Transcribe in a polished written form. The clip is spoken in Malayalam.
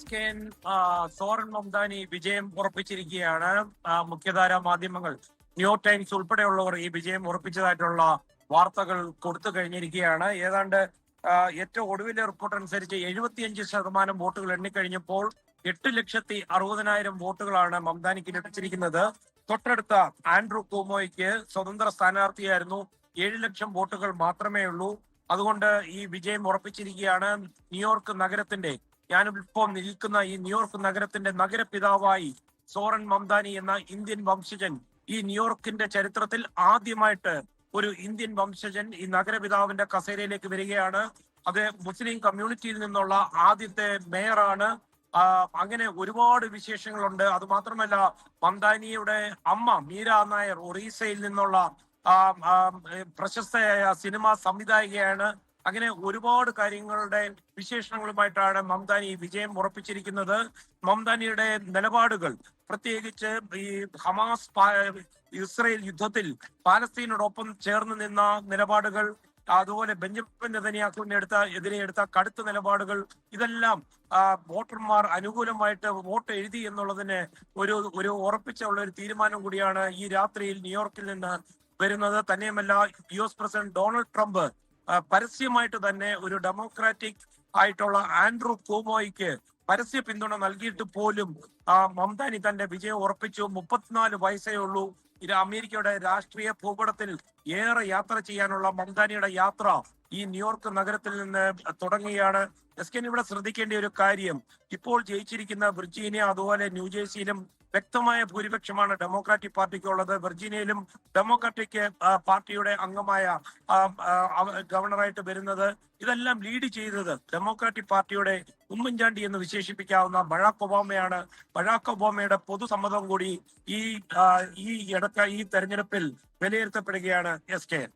SKN സോറൻ മംദാനി വിജയം ഉറപ്പിച്ചിരിക്കുകയാണ്. മുഖ്യധാരാ മാധ്യമങ്ങൾ ന്യൂയോർക്ക് ടൈംസ് ഉൾപ്പെടെയുള്ളവർ ഈ വിജയം ഉറപ്പിച്ചതായിട്ടുള്ള വാർത്തകൾ കൊടുത്തു കഴിഞ്ഞിരിക്കുകയാണ്. ഏതാണ്ട് ഏറ്റവും ഒടുവിലെ റിപ്പോർട്ട് അനുസരിച്ച് 75% വോട്ടുകൾ എണ്ണിക്കഴിഞ്ഞപ്പോൾ 8,60,000 വോട്ടുകളാണ് മംദാനിക്ക് ലഭിച്ചിരിക്കുന്നത്. തൊട്ടടുത്ത ആൻഡ്രൂ കുമോയ്ക്ക് സ്വതന്ത്ര സ്ഥാനാർത്ഥിയായിരുന്നു. 7 ലക്ഷം വോട്ടുകൾ മാത്രമേ ഉള്ളൂ. അതുകൊണ്ട് ഈ വിജയം ഉറപ്പിച്ചിരിക്കുകയാണ്. ന്യൂയോർക്ക് നഗരത്തിന്റെ ഞാനിപ്പോൾ നിൽക്കുന്ന ഈ ന്യൂയോർക്ക് നഗരത്തിന്റെ നഗരപിതാവായി സോറൻ മംദാനി എന്ന ഇന്ത്യൻ വംശജൻ, ഈ ന്യൂയോർക്കിന്റെ ചരിത്രത്തിൽ ആദ്യമായിട്ട് ഒരു ഇന്ത്യൻ വംശജൻ ഈ നഗരപിതാവിന്റെ കസേരയിലേക്ക് വരികയാണ്. അത് മുസ്ലിം കമ്മ്യൂണിറ്റിയിൽ നിന്നുള്ള ആദ്യത്തെ മേയറാണ്. അങ്ങനെ ഒരുപാട് വിശേഷങ്ങളുണ്ട്. അത് മാത്രമല്ല, മംദാനിയുടെ അമ്മ മീര നായർ ഒറീസയിൽ നിന്നുള്ള പ്രശസ്തയായ സിനിമാ സംവിധായികയാണ്. അങ്ങനെ ഒരുപാട് കാര്യങ്ങളുടെ വിശേഷണങ്ങളുമായിട്ടാണ് മംദാനി വിജയം ഉറപ്പിച്ചിരിക്കുന്നത്. മംദാനിയുടെ നിലപാടുകൾ, പ്രത്യേകിച്ച് ഈ ഹമാസ് ഇസ്രയേൽ യുദ്ധത്തിൽ പാലസ്തീനോടൊപ്പം ചേർന്ന് നിന്ന നിലപാടുകൾ, അതുപോലെ ബെഞ്ചമിൻ നെതന്യാഹുവിനെ എതിരെ എടുത്ത കടുത്ത നിലപാടുകൾ, ഇതെല്ലാം വോട്ടർമാർ അനുകൂലമായിട്ട് വോട്ട് എഴുതി എന്നുള്ളതിന് ഒരു ഉറപ്പിച്ചുള്ള ഒരു തീരുമാനം കൂടിയാണ് ഈ രാത്രിയിൽ ന്യൂയോർക്കിൽ നിന്ന് വരുന്നത്. തന്നെയുമല്ല, US പ്രസിഡന്റ് ഡൊണാൾഡ് ട്രംപ് പരസ്യമായിട്ട് തന്നെ ഒരു ഡെമോക്രാറ്റിക് ആയിട്ടുള്ള ആൻഡ്രൂ കുമോയ്ക്ക് പരസ്യ പിന്തുണ നൽകിയിട്ട് പോലും മംദാനി തന്റെ വിജയം ഉറപ്പിച്ചു. 34 വയസ്സേ ഉള്ളൂ. ഇത് അമേരിക്കയുടെ രാഷ്ട്രീയ ഭൂപടത്തിൽ ഏറെ യാത്ര ചെയ്യാനുള്ള മംദാനിയുടെ യാത്ര ഈ ന്യൂയോർക്ക് നഗരത്തിൽ നിന്ന് തുടങ്ങുകയാണ്. SKN ഇവിടെ ശ്രദ്ധിക്കേണ്ട ഒരു കാര്യം, ഇപ്പോൾ ജയിച്ചിരിക്കുന്ന വിർജീനിയ അതുപോലെ ന്യൂജേഴ്സിയിലും വ്യക്തമായ ഭൂരിപക്ഷമാണ് ഡെമോക്രാറ്റിക് പാർട്ടിക്കുള്ളത്. വിർജീനിയയിലും ഡെമോക്രാറ്റിക് പാർട്ടിയുടെ അംഗമായ ഗവർണറായിട്ട് വരുന്നത്. ഇതെല്ലാം ലീഡ് ചെയ്തത് ഡെമോക്രാറ്റിക് പാർട്ടിയുടെ ഉമ്മൻചാണ്ടി എന്ന് വിശേഷിപ്പിക്കാവുന്ന ബറാക് ഒബാമയാണ്. ബറാക് ഒബാമയുടെ പൊതുസമ്മതം കൂടി ഈ തെരഞ്ഞെടുപ്പിൽ വിലയിരുത്തപ്പെടുകയാണ്. SKN.